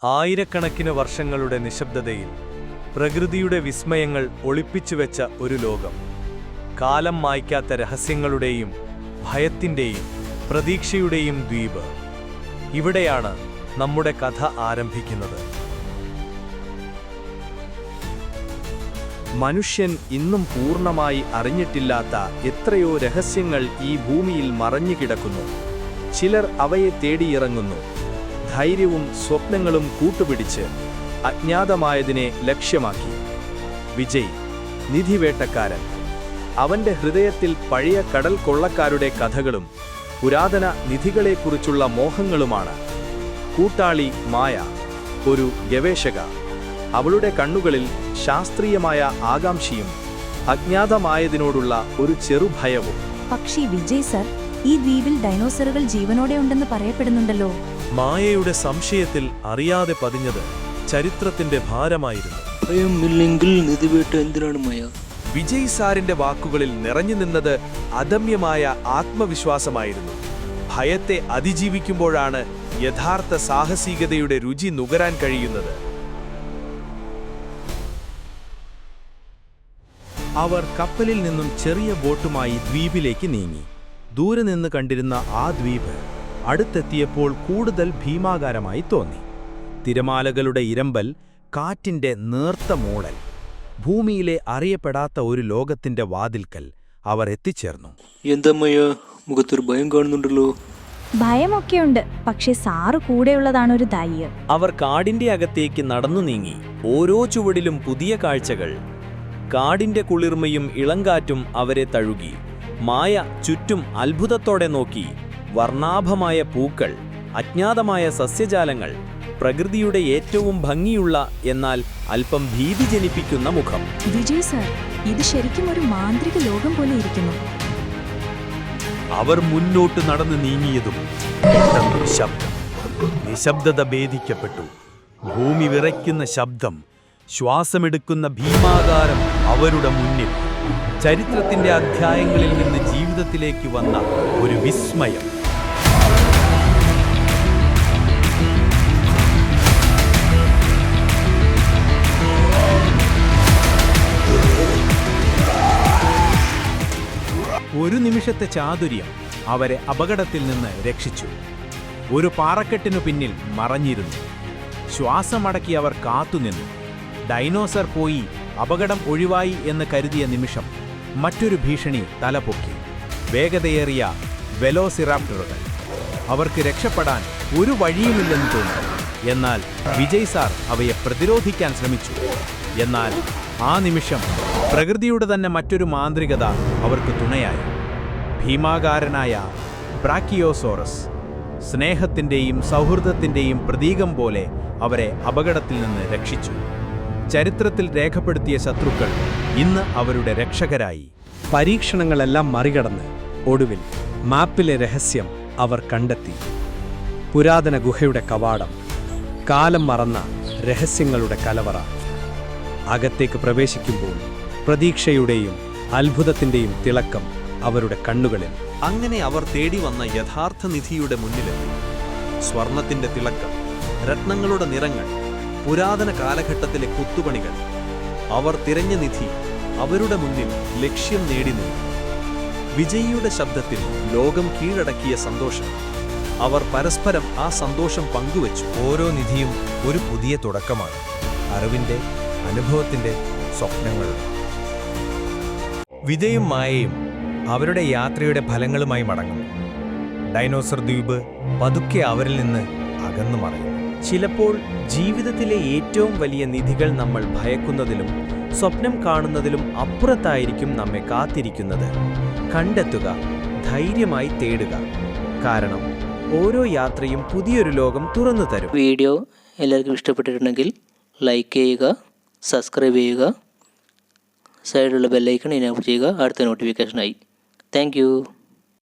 ആയിരക്കണക്കിന് വർഷങ്ങളുടെ നിശബ്ദതയിൽ പ്രകൃതിയുടെ വിസ്മയങ്ങൾ ഒളിപ്പിച്ചുവെച്ച ഒരു ലോകം. കാലം മായ്ക്കാത്ത രഹസ്യങ്ങളുടെയും ഭയത്തിൻ്റെയും പ്രതീക്ഷയുടെയും ദ്വീപ്. ഇവിടെയാണ് നമ്മുടെ കഥ ആരംഭിക്കുന്നത്. മനുഷ്യൻ ഇന്നും പൂർണ്ണമായി അറിഞ്ഞിട്ടില്ലാത്ത എത്രയോ രഹസ്യങ്ങൾ ഈ ഭൂമിയിൽ മറഞ്ഞുകിടക്കുന്നു. ചിലർ അവയെ തേടിയിറങ്ങുന്നു, ധൈര്യവും സ്വപ്നങ്ങളും കൂട്ടുപിടിച്ച് അജ്ഞാതമായതിനെ ലക്ഷ്യമാക്കി. വിജയ്, നിധിവേട്ടക്കാരൻ. അവന്റെ ഹൃദയത്തിൽ പഴയ കടൽ കൊള്ളക്കാരുടെ കഥകളും പുരാതന നിധികളെക്കുറിച്ചുള്ള മോഹങ്ങളുമാണ്. കൂട്ടാളി മായ, ഒരു ഗവേഷക. അവളുടെ കണ്ണുകളിൽ ശാസ്ത്രീയമായ ആകാംക്ഷയും അജ്ഞാതമായതിനോടുള്ള ഒരു ചെറുഭയവും. പക്ഷേ വിജയ് സർ, ഈ ദ്വീപിൽ ഡൈനോസറുകൾ ജീവനോടെ ഉണ്ടെന്ന് പറയപ്പെടുന്നുണ്ടല്ലോ. മായയുടെ സംശയത്തിൽ അറിയാതെ പതിഞ്ഞത് ചരിത്രത്തിന്റെ ഭാരമായിരുന്നു. ഭയമില്ലെങ്കിൽ നിധിവേട്ട എന്തിനാണ് മായ? വിജയ് സാറിന്റെ വാക്കുകളിൽ നിറഞ്ഞു നിന്നത് അദമ്യമായ ആത്മവിശ്വാസമായിരുന്നു. ഭയത്തെ അതിജീവിക്കുമ്പോഴാണ് യഥാർത്ഥ സാഹസികതയുടെ രുചി നുകരാൻ കഴിയുന്നത്. അവർ കപ്പലിൽ നിന്നും ചെറിയ ബോട്ടുമായി ദ്വീപിലേക്ക് നീങ്ങി. ദൂരെ നിന്ന് കണ്ടിരുന്ന ആ ദ്വീപ് അടുത്തെത്തിയപ്പോൾ കൂടുതൽ ഭീമാകാരമായി തോന്നി. തിരമാലകളുടെ ഇരമ്പൽ, കാറ്റിന്റെ നേർത്ത മൂളൽ. ഭൂമിയിലെ അറിയപ്പെടാത്ത ഒരു ലോകത്തിന്റെ വാതിൽക്കൽ അവർ എത്തിച്ചേർന്നു. എന്തമ്മയ്യ, മുഖത്തൊരു ഭയം കാണുന്നുണ്ടല്ലോ. ഭയമൊക്കെയുണ്ട്, പക്ഷെ സാറ് കൂടെയുള്ളതാണ് ഒരു ധൈര്യം. അവർ കാടിന്റെ അകത്തേക്ക് നടന്നു നീങ്ങി. ഓരോ ചുവടിലും പുതിയ കാഴ്ചകൾ. കാടിന്റെ കുളിർമയും ഇളങ്കാറ്റും അവരെ തഴുകി. മായ ചുറ്റും അത്ഭുതത്തോടെ നോക്കി. വർണ്ണാഭമായ പൂക്കൾ, അജ്ഞാതമായ സസ്യജാലങ്ങൾ, പ്രകൃതിയുടെ ഏറ്റവും ഭംഗിയുള്ള എന്നാൽ അല്പം ഭീതി ജനിപ്പിക്കുന്ന മുഖം. വിജയ് സർ, ഇത് ശരിക്കും ഒരു മാന്ത്രിക ലോകം പോലെ ഇരിക്കുന്നു. അവർ മുന്നോട്ട് നടന്നു നീങ്ങിയതും പെട്ടെന്നൊരു ശബ്ദം. നിശബ്ദത ഭേദിക്കപ്പെട്ടു. ഭൂമി വിറയ്ക്കുന്ന ശബ്ദം, ശ്വാസമെടുക്കുന്ന ഭീമാകാരം അവരുടെ മുന്നിൽ. ചരിത്രത്തിന്റെ അധ്യായങ്ങളിൽ നിന്ന് ജീവിതത്തിലേക്ക് വന്ന ഒരു വിസ്മയം. ഒരു നിമിഷത്തെ ചാതുര്യം അവരെ അപകടത്തിൽ നിന്ന് രക്ഷിച്ചു. ഒരു പാറക്കെട്ടിനു പിന്നിൽ മറഞ്ഞിരുന്നു. ശ്വാസമടക്കി അവർ കാത്തുനിന്നു. ഡൈനോസർ പോയി, അപകടം ഒഴിവായി എന്ന് കരുതിയ നിമിഷം മറ്റൊരു ഭീഷണി തലപൊക്കി. വേഗതയേറിയ വെലോസിറാപ്റ്ററുകൾ. അവർക്ക് രക്ഷപ്പെടാൻ ഒരു വഴിയുമില്ലെന്ന് തോന്നി. എന്നാൽ വിജയ് സാർ അവയെ പ്രതിരോധിക്കാൻ ശ്രമിച്ചു. എന്നാൽ ആ നിമിഷം പ്രകൃതിയുടെ തന്നെ മറ്റൊരു മാന്ത്രികത അവർക്ക് തുണയായി. ഭീമാകാരനായ ബ്രാക്കിയോസോറസ്, സ്നേഹത്തിൻ്റെയും സൗഹൃദത്തിൻ്റെയും പ്രതീകം പോലെ അവരെ അപകടത്തിൽ നിന്ന് രക്ഷിച്ചു. ചരിത്രത്തിൽ രേഖപ്പെടുത്തിയ ശത്രുക്കൾ ഇന്ന് അവരുടെ രക്ഷകരായി. പരീക്ഷണങ്ങളെല്ലാം മറികടന്ന് ഒടുവിൽ മാപ്പിലെ രഹസ്യം അവർ കണ്ടെത്തി. പുരാതന ഗുഹയുടെ കവാടം, കാലം മറന്ന രഹസ്യങ്ങളുടെ കലവറ. അകത്തേക്ക് പ്രവേശിക്കുമ്പോൾ പ്രതീക്ഷയുടെയും അത്ഭുതത്തിൻ്റെയും തിളക്കം അവരുടെ കണ്ണുകളിൽ. അങ്ങനെ അവർ തേടി വന്ന യഥാർത്ഥ നിധിയുടെ മുന്നിലെത്തി. സ്വർണത്തിന്റെ തിളക്കം, രത്നങ്ങളുടെ നിറങ്ങൾ, പുരാതന കാലഘട്ടത്തിലെ കൊത്തുപണികൾ. അവർ തിരഞ്ഞ നിധി അവരുടെ മുന്നിൽ ലക്ഷ്യം നേടി നിന്നു. വിജയിയുടെ ശബ്ദത്തിൽ ലോകം കീഴടക്കിയ സന്തോഷം. അവർ പരസ്പരം ആ സന്തോഷം പങ്കുവച്ചു. ഓരോ നിധിയും ഒരു പുതിയ തുടക്കമാണ്. അറിവിന്റെ, അനുഭവത്തിന്റെ, സ്വപ്നങ്ങളുടെ. വിജയും മായയും അവരുടെ യാത്രയുടെ ഫലങ്ങളുമായി മടങ്ങുന്നു. ഡൈനോസർ ദ്വീപ് പതുക്കെ അവരിൽ നിന്ന് അകന്നു മറയുന്നു. ചിലപ്പോൾ ജീവിതത്തിലെ ഏറ്റവും വലിയ നിധികൾ നമ്മൾ ഭയക്കുന്നതിലും സ്വപ്നം കാണുന്നതിലും അപ്പുറത്തായിരിക്കും നമ്മെ കാത്തിരിക്കുന്നത്. കണ്ടെത്തുക, ധൈര്യമായി തേടുക. കാരണം ഓരോ യാത്രയും പുതിയൊരു ലോകം തുറന്നു തരും. വീഡിയോ എല്ലാവർക്കും ഇഷ്ടപ്പെട്ടിട്ടുണ്ടെങ്കിൽ ലൈക്ക് ചെയ്യുക, സബ്സ്ക്രൈബ് ചെയ്യുക, സൈഡിലുള്ള ബെല്ലൈക്കൺ എനേബിൾ ചെയ്യുക. അടുത്ത നോട്ടിഫിക്കേഷനായി. താങ്ക്